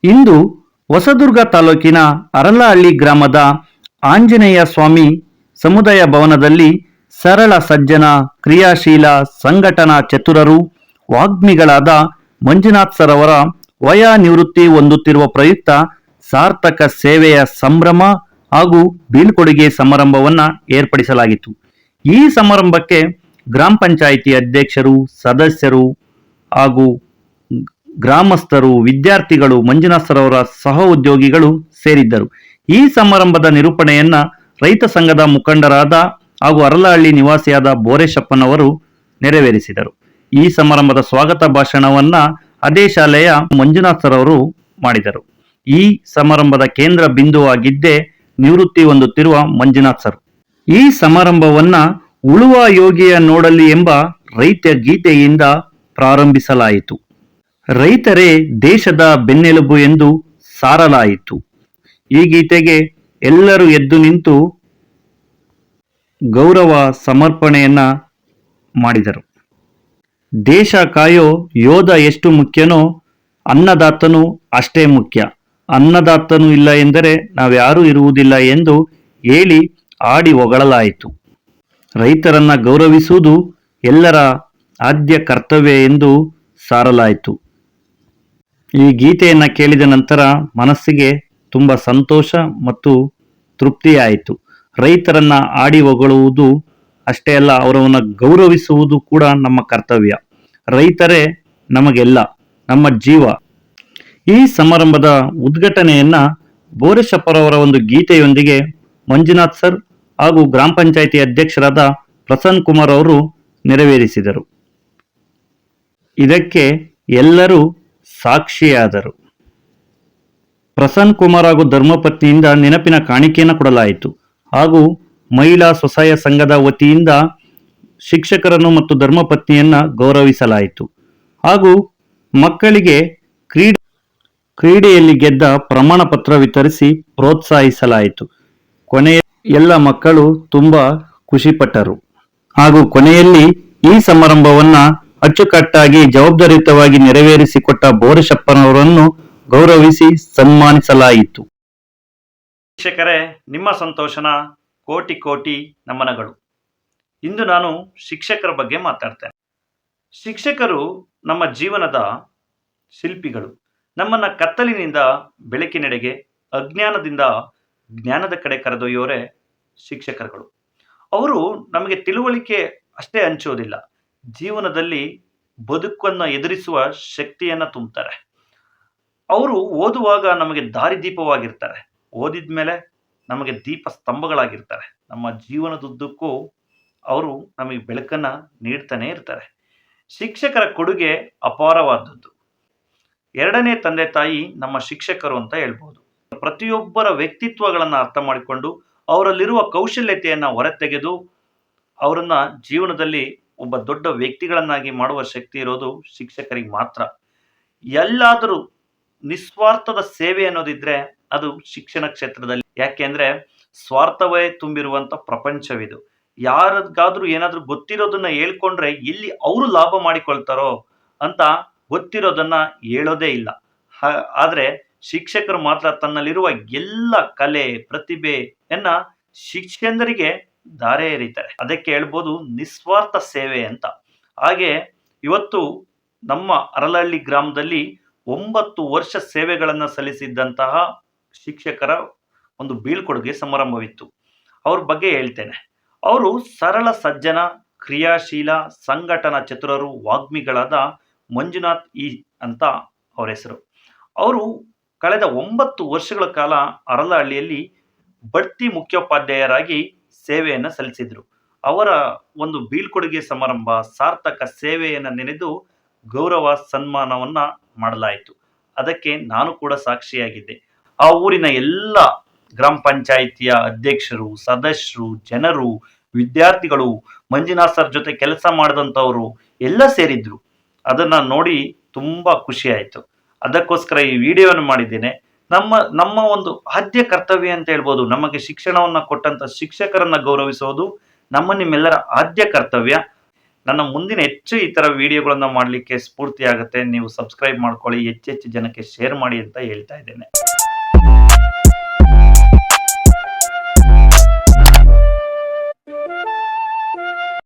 ಇಂದು ಹೊಸದುರ್ಗ ತಾಲೂಕಿನ ಅರಳಹಳ್ಳಿ ಗ್ರಾಮದ ಆಂಜನೇಯ ಸ್ವಾಮಿ ಸಮುದಾಯ ಭವನದಲ್ಲಿ ಸರಳ ಸಜ್ಜನ ಕ್ರಿಯಾಶೀಲ ಸಂಘಟನಾ ಚತುರರು ವಾಗ್ಮಿಗಳಾದ ಮಂಜುನಾಥ್ ಸರ್ ಅವರ ವಯ ನಿವೃತ್ತಿ ಹೊಂದುತ್ತಿರುವ ಪ್ರಯುಕ್ತ ಸಾರ್ಥಕ ಸೇವೆಯ ಸಂಭ್ರಮ ಹಾಗೂ ಬೀಳ್ಕೊಡುಗೆ ಸಮಾರಂಭವನ್ನು ಏರ್ಪಡಿಸಲಾಗಿತ್ತು. ಈ ಸಮಾರಂಭಕ್ಕೆ ಗ್ರಾಮ ಪಂಚಾಯಿತಿ ಅಧ್ಯಕ್ಷರು, ಸದಸ್ಯರು ಹಾಗೂ ಗ್ರಾಮಸ್ಥರು, ವಿದ್ಯಾರ್ಥಿಗಳು, ಮಂಜುನಾಥ್ ಸರ್ ಅವರ ಸಹ ಉದ್ಯೋಗಿಗಳು ಸೇರಿದ್ದರು. ಈ ಸಮಾರಂಭದ ನಿರೂಪಣೆಯನ್ನ ರೈತ ಸಂಘದ ಮುಖಂಡರಾದ ಹಾಗೂ ಅರಳಹಳ್ಳಿ ನಿವಾಸಿಯಾದ ಬೋರೇಶಪ್ಪನವರು ನೆರವೇರಿಸಿದರು. ಈ ಸಮಾರಂಭದ ಸ್ವಾಗತ ಭಾಷಣವನ್ನ ಅದೇ ಶಾಲೆಯ ಮಂಜುನಾಥ್ ಸರ್ ಅವರು ಮಾಡಿದರು. ಈ ಸಮಾರಂಭದ ಕೇಂದ್ರ ಬಿಂದುವಾಗಿದ್ದೇ ನಿವೃತ್ತಿ ಹೊಂದುತ್ತಿರುವ ಮಂಜುನಾಥ್ ಸರ್. ಈ ಸಮಾರಂಭವನ್ನ ಉಳುವ ಯೋಗಿಯ ನೋಡಲಿ ಎಂಬ ರೈತ ಗೀತೆಯಿಂದ ಪ್ರಾರಂಭಿಸಲಾಯಿತು. ರೈತರೇ ದೇಶದ ಬೆನ್ನೆಲುಬು ಎಂದು ಸಾರಲಾಯಿತು. ಈ ಗೀತೆಗೆ ಎಲ್ಲರೂ ಎದ್ದು ನಿಂತು ಗೌರವ ಸಮರ್ಪಣೆಯನ್ನ ಮಾಡಿದರು. ದೇಶ ಕಾಯೋ ಯೋಧ ಎಷ್ಟು ಮುಖ್ಯನೋ ಅನ್ನದಾತನು ಅಷ್ಟೇ ಮುಖ್ಯ. ಅನ್ನದಾತನು ಇಲ್ಲ ಎಂದರೆ ನಾವ್ಯಾರೂ ಇರುವುದಿಲ್ಲ ಎಂದು ಹೇಳಿ ಆಡಿ ಹೊಗಳಲಾಯಿತು. ರೈತರನ್ನ ಗೌರವಿಸುವುದು ಎಲ್ಲರ ಆದ್ಯ ಕರ್ತವ್ಯ ಎಂದು ಸಾರಲಾಯಿತು. ಈ ಗೀತೆಯನ್ನು ಕೇಳಿದ ನಂತರ ಮನಸ್ಸಿಗೆ ತುಂಬ ಸಂತೋಷ ಮತ್ತು ತೃಪ್ತಿಯಾಯಿತು. ರೈತರನ್ನ ಆಡಿ ಹೊಗಳುವುದು ಅಷ್ಟೇ ಅಲ್ಲ, ಅವರನ್ನು ಗೌರವಿಸುವುದು ಕೂಡ ನಮ್ಮ ಕರ್ತವ್ಯ. ರೈತರೇ ನಮಗೆಲ್ಲ, ನಮ್ಮ ಜೀವ. ಈ ಸಮಾರಂಭದ ಉದ್ಘಾಟನೆಯನ್ನ ಬೋರೇಶಪ್ಪರವರ ಒಂದು ಗೀತೆಯೊಂದಿಗೆ ಮಂಜುನಾಥ್ ಸರ್ ಹಾಗೂ ಗ್ರಾಮ ಪಂಚಾಯಿತಿ ಅಧ್ಯಕ್ಷರಾದ ಪ್ರಸನ್ನ ಕುಮಾರ್ ಅವರು ನೆರವೇರಿಸಿದರು. ಇದಕ್ಕೆ ಎಲ್ಲರೂ ಸಾಕ್ಷಿಯಾದರು. ಪ್ರಸನ್ನ ಕುಮಾರ್ ಹಾಗೂ ಧರ್ಮಪತ್ನಿಯಿಂದ ನೆನಪಿನ ಕಾಣಿಕೆಯನ್ನು ಕೊಡಲಾಯಿತು. ಹಾಗೂ ಮಹಿಳಾ ಸ್ವಸಹಾಯ ಸಂಘದ ವತಿಯಿಂದ ಶಿಕ್ಷಕರನ್ನು ಮತ್ತು ಧರ್ಮಪತ್ನಿಯನ್ನ ಗೌರವಿಸಲಾಯಿತು. ಹಾಗೂ ಮಕ್ಕಳಿಗೆ ಕ್ರೀಡೆಯಲ್ಲಿ ಗೆದ್ದ ಪ್ರಮಾಣ ಪತ್ರ ವಿತರಿಸಿ ಪ್ರೋತ್ಸಾಹಿಸಲಾಯಿತು. ಕೊನೆಯ ಎಲ್ಲ ಮಕ್ಕಳು ತುಂಬಾ ಖುಷಿಪಟ್ಟರು. ಹಾಗೂ ಕೊನೆಯಲ್ಲಿ ಈ ಸಮಾರಂಭವನ್ನ ಅಚ್ಚುಕಟ್ಟಾಗಿ ಜವಾಬ್ದಾರಿಯುತವಾಗಿ ನೆರವೇರಿಸಿಕೊಟ್ಟ ಬೋರೇಶಪ್ಪನವರನ್ನು ಗೌರವಿಸಿ ಸನ್ಮಾನಿಸಲಾಯಿತು. ಶಿಕ್ಷಕರೇ, ನಿಮ್ಮ ಸಂತೋಷನ ಕೋಟಿ ಕೋಟಿ ನಮನಗಳು. ಇಂದು ನಾನು ಶಿಕ್ಷಕರ ಬಗ್ಗೆ ಮಾತಾಡ್ತೇನೆ. ಶಿಕ್ಷಕರು ನಮ್ಮ ಜೀವನದ ಶಿಲ್ಪಿಗಳು. ನಮ್ಮನ್ನ ಕತ್ತಲಿನಿಂದ ಬೆಳಕಿನೆಡೆಗೆ, ಅಜ್ಞಾನದಿಂದ ಜ್ಞಾನದ ಕಡೆ ಕರೆದೊಯ್ಯೋರೆ ಶಿಕ್ಷಕರುಗಳು. ಅವರು ನಮಗೆ ತಿಳುವಳಿಕೆ ಅಷ್ಟೇ ಹಂಚೋದಿಲ್ಲ, ಜೀವನದಲ್ಲಿ ಬದುಕನ್ನು ಎದುರಿಸುವ ಶಕ್ತಿಯನ್ನ ತುಂಬುತ್ತಾರೆ. ಅವರು ಓದುವಾಗ ನಮಗೆ ದಾರಿದೀಪವಾಗಿರ್ತಾರೆ, ಓದಿದ್ಮೇಲೆ ನಮಗೆ ದೀಪ ಸ್ತಂಭಗಳಾಗಿರ್ತಾರೆ. ನಮ್ಮ ಜೀವನದುದ್ದಕ್ಕೂ ಅವರು ನಮಗೆ ಬೆಳಕನ್ನ ನೀಡ್ತಾನೆ ಇರ್ತಾರೆ. ಶಿಕ್ಷಕರ ಕೊಡುಗೆ ಅಪಾರವಾದದ್ದು. ಎರಡನೇ ತಂದೆ ತಾಯಿ ನಮ್ಮ ಶಿಕ್ಷಕರು ಅಂತ ಹೇಳ್ಬೋದು. ಪ್ರತಿಯೊಬ್ಬರ ವ್ಯಕ್ತಿತ್ವಗಳನ್ನು ಅರ್ಥ ಮಾಡಿಕೊಂಡು ಅವರಲ್ಲಿರುವ ಕೌಶಲ್ಯತೆಯನ್ನು ಹೊರತೆಗೆದು ಅವರನ್ನ ಜೀವನದಲ್ಲಿ ಒಬ್ಬ ದೊಡ್ಡ ವ್ಯಕ್ತಿಗಳನ್ನಾಗಿ ಮಾಡುವ ಶಕ್ತಿ ಇರೋದು ಶಿಕ್ಷಕರಿಗೆ ಮಾತ್ರ. ಎಲ್ಲಾದರೂ ನಿಸ್ವಾರ್ಥದ ಸೇವೆ ಅನ್ನೋದಿದ್ರೆ ಅದು ಶಿಕ್ಷಣ ಕ್ಷೇತ್ರದಲ್ಲಿ. ಯಾಕೆಂದ್ರೆ ಸ್ವಾರ್ಥವೇ ತುಂಬಿರುವಂತ ಪ್ರಪಂಚವಿದು. ಯಾರಿಗಾದ್ರೂ ಏನಾದ್ರೂ ಗೊತ್ತಿರೋದನ್ನ ಹೇಳ್ಕೊಂಡ್ರೆ ಎಲ್ಲಿ ಅವರು ಲಾಭ ಮಾಡಿಕೊಳ್ತಾರೋ ಅಂತ ಗೊತ್ತಿರೋದನ್ನ ಹೇಳೋದೇ ಇಲ್ಲ. ಆದ್ರೆ ಶಿಕ್ಷಕರು ಮಾತ್ರ ತನ್ನಲ್ಲಿರುವ ಎಲ್ಲ ಕಲೆ ಪ್ರತಿಭೆಯನ್ನ ಶಿಕ್ಷಕರಿಗೆ ದಾರೆ ಎರೀತಾರೆ. ಅದಕ್ಕೆ ಹೇಳ್ಬೋದು ನಿಸ್ವಾರ್ಥ ಸೇವೆ ಅಂತ. ಹಾಗೆ ಇವತ್ತು ನಮ್ಮ ಅರಳಹಳ್ಳಿ ಗ್ರಾಮದಲ್ಲಿ 9 ವರ್ಷ ಸೇವೆಗಳನ್ನು ಸಲ್ಲಿಸಿದ್ದಂತಹ ಶಿಕ್ಷಕರ ಒಂದು ಬೀಳ್ಕೊಡುಗೆ ಸಮಾರಂಭವಿತ್ತು. ಅವ್ರ ಬಗ್ಗೆ ಹೇಳ್ತೇನೆ. ಅವರು ಸರಳ ಸಜ್ಜನ ಕ್ರಿಯಾಶೀಲ ಸಂಘಟನಾ ಚತುರರು ವಾಗ್ಮಿಗಳಾದ ಮಂಜುನಾಥ್ ಅಂತ ಅವರ ಹೆಸರು. ಅವರು ಕಳೆದ 9 ವರ್ಷಗಳ ಕಾಲ ಅರಳಹಳ್ಳಿಯಲ್ಲಿ ಬಡ್ತಿ ಮುಖ್ಯೋಪಾಧ್ಯಾಯರಾಗಿ ಸೇವೆಯನ್ನು ಸಲ್ಲಿಸಿದ್ರು. ಅವರ ಒಂದು ಬೀಳ್ಕೊಡುಗೆ ಸಮಾರಂಭ ಸಾರ್ಥಕ ಸೇವೆಯನ್ನು ನೆನೆದು ಗೌರವ ಸನ್ಮಾನವನ್ನ ಮಾಡಲಾಯಿತು. ಅದಕ್ಕೆ ನಾನು ಕೂಡ ಸಾಕ್ಷಿಯಾಗಿದ್ದೆ. ಆ ಊರಿನ ಎಲ್ಲ ಗ್ರಾಮ ಪಂಚಾಯಿತಿಯ ಅಧ್ಯಕ್ಷರು, ಸದಸ್ಯರು, ಜನರು, ವಿದ್ಯಾರ್ಥಿಗಳು, ಮಂಜುನಾಥ್ ಸರ್ ಜೊತೆ ಕೆಲಸ ಮಾಡಿದಂಥವರು ಎಲ್ಲ ಸೇರಿದ್ರು. ಅದನ್ನ ನೋಡಿ ತುಂಬಾ ಖುಷಿ ಆಯಿತು. ಅದಕ್ಕೋಸ್ಕರ ಈ ವಿಡಿಯೋವನ್ನು ಮಾಡಿದ್ದೇನೆ. ನಮ್ಮ ಒಂದು ಆದ್ಯ ಕರ್ತವ್ಯ ಅಂತ ಹೇಳ್ಬೋದು. ನಮಗೆ ಶಿಕ್ಷಣವನ್ನ ಕೊಟ್ಟಂತ ಶಿಕ್ಷಕರನ್ನ ಗೌರವಿಸೋದು ನಮ್ಮ ನಿಮ್ಮೆಲ್ಲರ ಆದ್ಯ ಕರ್ತವ್ಯ. ನನ್ನ ಮುಂದಿನ ಹೆಚ್ಚು ಈ ತರ ವಿಡಿಯೋಗಳನ್ನ ಮಾಡಲಿಕ್ಕೆ ಸ್ಫೂರ್ತಿ ಆಗುತ್ತೆ. ನೀವು ಸಬ್ಸ್ಕ್ರೈಬ್ ಮಾಡ್ಕೊಳ್ಳಿ, ಹೆಚ್ಚೆಚ್ಚು ಜನಕ್ಕೆ ಶೇರ್ ಮಾಡಿ ಅಂತ ಹೇಳ್ತಾ ಇದ್ದೇನೆ.